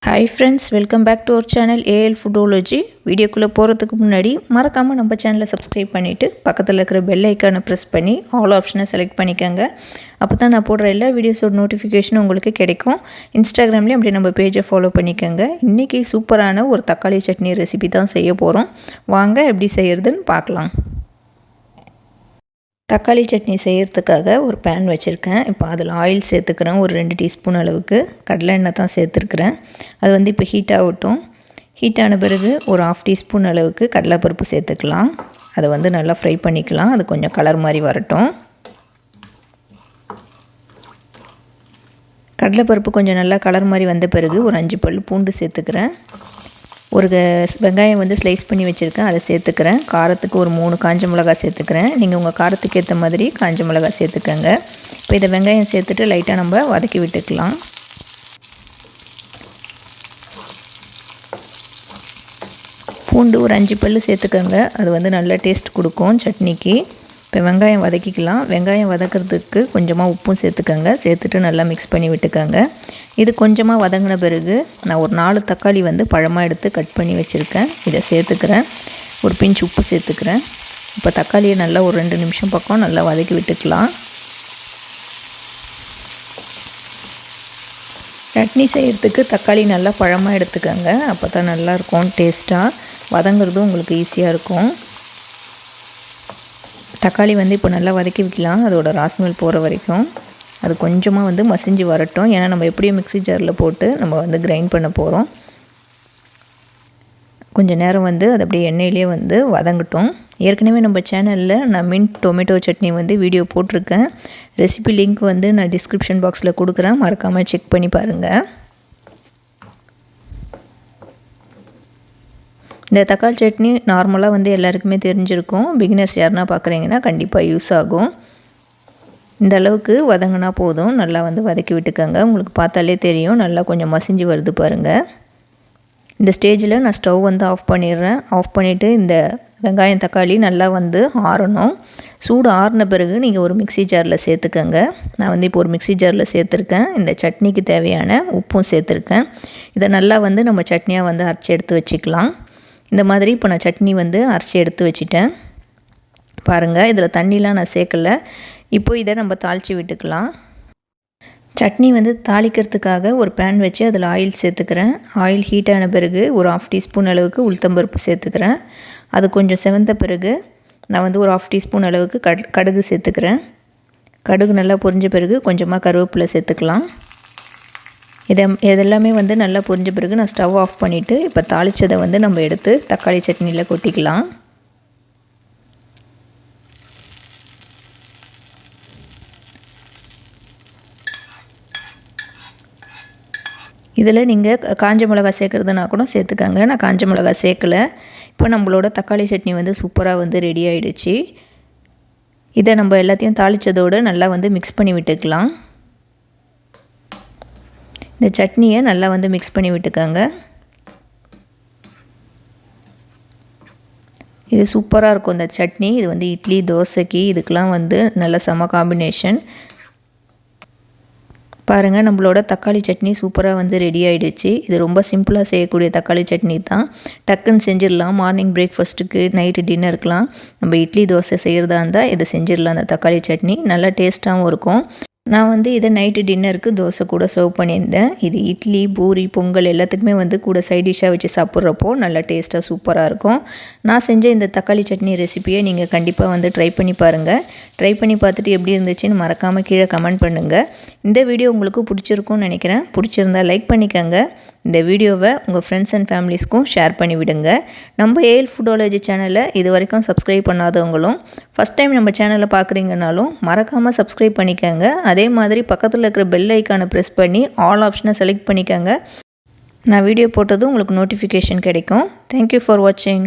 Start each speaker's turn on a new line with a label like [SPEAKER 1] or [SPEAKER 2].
[SPEAKER 1] Hi friends, welcome back to our channel AL Foodology. வீடியோக்குள்ள போறதுக்கு முன்னாடி மறக்காம நம்ம சேனலை சப்ஸ்கிரைப் பண்ணிட்டு பக்கத்துல இருக்கிற பெல் ஐகானை பிரஸ் பண்ணி ஆல் ஆப்ஷனை செலக்ட் பண்ணிக்கங்க. அப்பதான் நான் போடுற எல்லா வீடியோஸோட நோட்டிஃபிகேஷன் உங்களுக்கு கிடைக்கும். இன்ஸ்டாகிராம்லயும் அப்படியே நம்ம பேஜை ஃபாலோ பண்ணிக்கங்க. இன்னைக்கு சூப்பரான ஒரு தக்காளி சட்னி ரெசிபி தான் செய்ய போறோம். வாங்க எப்படி செய்யறதுன்னு பார்க்கலாம். தக்காளி சட்னி செய்கிறதுக்காக ஒரு பேன் வச்சுருக்கேன். இப்போ அதில் ஆயில் சேர்த்துக்கிறேன். ஒரு 2 டீஸ்பூன் அளவுக்கு கடலை எண்ணெய் தான் சேர்த்துருக்குறேன். அது இப்போ ஹீட் ஆகட்டும். ஹீட் ஆன பிறகு ஒரு 1/2 டீஸ்பூன் அளவுக்கு கடலைப்பருப்பு சேர்த்துக்கலாம். அதை நல்லா ஃப்ரை பண்ணிக்கலாம். அது கொஞ்சம் கலர் மாதிரி வரட்டும். கடலைப்பருப்பு கொஞ்சம் நல்லா கலர் மாதிரி வந்த பிறகு ஒரு 5 பல் பூண்டு சேர்த்துக்கிறேன். ஒரு வெங்காயம் ஸ்லைஸ் பண்ணி வச்சுருக்கேன், அதை சேர்த்துக்கிறேன். காரத்துக்கு ஒரு 3 காஞ்ச மிளகாய் சேர்த்துக்கிறேன். நீங்கள் உங்கள் காரத்துக்கு ஏற்ற மாதிரி காஞ்ச மிளகாய் சேர்த்துக்கங்க. இப்போ இதை வெங்காயம் சேர்த்துட்டு லைட்டாக நம்ம வதக்கி விட்டுக்கலாம். பூண்டு ஒரு 5 பல் சேர்த்துக்கங்க. அது நல்ல டேஸ்ட் கொடுக்கும் சட்னிக்கு. இப்போ வெங்காயம் வதக்கிக்கலாம். வெங்காயம் வதக்கிறதுக்கு கொஞ்சமாக உப்பும் சேர்த்துக்கங்க. சேர்த்துட்டு நல்லா மிக்ஸ் பண்ணி விட்டுக்கங்க. இது கொஞ்சமாக வதங்கின பிறகு நான் ஒரு 4 தக்காளி பழமாக எடுத்து கட் பண்ணி வச்சுருக்கேன். இதை சேர்த்துக்கிறேன். ஒரு பிஞ்ச் உப்பு சேர்த்துக்கிறேன். இப்போ தக்காளியை நல்லா ஒரு 2 நிமிஷம் பக்கம் நல்லா வதக்கி விட்டுக்கலாம். சட்னி செய்கிறதுக்கு தக்காளி நல்லா பழமாக எடுத்துக்கோங்க. அப்போ தான் நல்லாயிருக்கும் டேஸ்ட்டாக. வதங்குறதும் உங்களுக்கு ஈஸியாக இருக்கும். தக்காளி இப்போ நல்லா வதக்கி வைக்கலாம். அதோட ராஸ்மெல் போகிற வரைக்கும் அது கொஞ்சமாக மசிஞ்சு வரட்டும். ஏன்னா நம்ம எப்படியும் மிக்ஸி ஜாரில் போட்டு நம்ம கிரைண்ட் பண்ண போகிறோம். கொஞ்சம் நேரம் அது அப்படியே எண்ணெயிலே வதங்கட்டும். ஏற்கனவே நம்ம சேனலில் நான் மின்ட் டொமேட்டோ சட்னி வீடியோ போட்டிருக்கேன். ரெசிபி லிங்க் நான் டிஸ்கிரிப்ஷன் பாக்ஸில் கொடுக்குறேன். மறக்காமல் செக் பண்ணி பாருங்கள். இந்த தக்காளி சட்னி நார்மலாக எல்லாருக்குமே தெரிஞ்சிருக்கும். பிகினர்ஸ் யாருன்னா பார்க்குறீங்கன்னா கண்டிப்பாக யூஸ் ஆகும். இந்த அளவுக்கு வதங்கினா போதும். நல்லா வதக்கி விட்டுக்கோங்க. உங்களுக்கு பார்த்தாலே தெரியும் நல்லா கொஞ்சம் மசிஞ்சு வருது பாருங்கள். இந்த ஸ்டேஜில் நான் ஸ்டவ் ஆஃப் பண்ணிடுறேன். ஆஃப் பண்ணிவிட்டு இந்த வெங்காயம் தக்காளி நல்லா ஆறணும். சூடு ஆறின பிறகு நீங்கள் ஒரு மிக்ஸி ஜாரில் சேர்த்துக்கங்க. நான் இப்போ ஒரு மிக்ஸி ஜாரில் சேர்த்துருக்கேன். இந்த சட்னிக்கு தேவையான உப்பும் சேர்த்துருக்கேன். இதை நல்லா நம்ம சட்னியாக அரைச்சி எடுத்து வச்சுக்கலாம். இந்த மாதிரி இப்போ நான் சட்னி அரைச்சி எடுத்து வச்சிட்டேன். பாருங்கள், இதில் தண்ணிலாம் நான் சேர்க்கலை. இப்போ இதை நம்ம தாளித்து விட்டுக்கலாம். சட்னி தாளிக்கிறதுக்காக ஒரு பேன் வச்சு அதில் ஆயில் சேர்த்துக்கிறேன். ஆயில் ஹீட் ஆன பிறகு ஒரு 1/2 டீஸ்பூன் அளவுக்கு உளுத்தம்பருப்பு சேர்த்துக்கிறேன். அது கொஞ்சம் செவந்த பிறகு நான் ஒரு 1/2 டீஸ்பூன் அளவுக்கு கடுகு சேர்த்துக்கிறேன். கடுகு நல்லா பொரிஞ்ச பிறகு கொஞ்சமாக கருவேப்பிலை சேர்த்துக்கலாம். இதெல்லாமே நல்லா பொரிஞ்ச பிறகு நான் ஸ்டவ் ஆஃப் பண்ணிவிட்டு இப்போ தாளித்ததை நம்ம எடுத்து தக்காளி சட்னியில் கொட்டிக்கலாம். இதில் நீங்கள் காஞ்ச மிளகாய் சேர்க்குறதுனா கூட சேர்த்துக்கங்க. நான் காஞ்ச மிளகாய் சேர்க்கலை. இப்போ நம்மளோட தக்காளி சட்னி சூப்பராக ரெடி ஆகிடுச்சு. இதை நம்ம எல்லாத்தையும் தாளித்ததோடு நல்லா மிக்ஸ் பண்ணி விட்டுக்கலாம். இந்த சட்னியை நல்லா மிக்ஸ் பண்ணி விட்டுக்கோங்க. இது சூப்பராக இருக்கும் இந்த சட்னி. இது இட்லி தோசைக்கு இதுக்கெலாம் நல்ல செம காம்பினேஷன். பாருங்கள், நம்மளோட தக்காளி சட்னி சூப்பராக ரெடி ஆகிடுச்சு. இது ரொம்ப சிம்பிளாக செய்யக்கூடிய தக்காளி சட்னி தான். டக்குன்னு செஞ்சிடலாம். மார்னிங் பிரேக்ஃபாஸ்ட்டுக்கு, நைட்டு டின்னருக்கெலாம் நம்ம இட்லி தோசை செய்கிறதா இருந்தால் இதை செஞ்சிடலாம். அந்த தக்காளி சட்னி நல்லா டேஸ்ட்டாகவும் இருக்கும். நான் இதை நைட்டு டின்னருக்கு தோசை கூட சர்வ் பண்ணியிருந்தேன். இது இட்லி, பூரி, பொங்கல் எல்லாத்துக்குமே கூட சைட் டிஷ்ஷாக வச்சு சாப்பிட்றப்போ நல்லா டேஸ்ட்டாக சூப்பராக இருக்கும். நான் செஞ்ச இந்த தக்காளி சட்னி ரெசிபியை நீங்கள் கண்டிப்பாக ட்ரை பண்ணி பாருங்கள். ட்ரை பண்ணி பார்த்துட்டு எப்படி இருந்துச்சுன்னு மறக்காமல் கீழே கமெண்ட் பண்ணுங்கள். இந்த வீடியோ உங்களுக்கு பிடிச்சிருக்கும்னு நினைக்கிறேன். பிடிச்சிருந்தால் லைக் பண்ணிக்கோங்க. இந்த வீடியோவை உங்கள் ஃப்ரெண்ட்ஸ் அண்ட் ஃபேமிலிஸ்க்கும் ஷேர் பண்ணி விடுங்க. நம்ம ஏஎல் ஃபுடோலஜி சேனலை இது வரைக்கும் சப்ஸ்கிரைப் பண்ணாதவங்களும் ஃபஸ்ட் டைம் நம்ம சேனலை பார்க்குறீங்கனாலும் மறக்காமல் சப்ஸ்கிரைப் பண்ணிக்கோங்க. அதே மாதிரி பக்கத்தில் இருக்கிற பெல் ஐக்கானை ப்ரெஸ் பண்ணி ஆல் ஆப்ஷனை செலக்ட் பண்ணிக்கோங்க. நான் வீடியோ போட்டதும் உங்களுக்கு நோட்டிஃபிகேஷன் கிடைக்கும். தேங்க்யூ ஃபார் வாட்சிங்.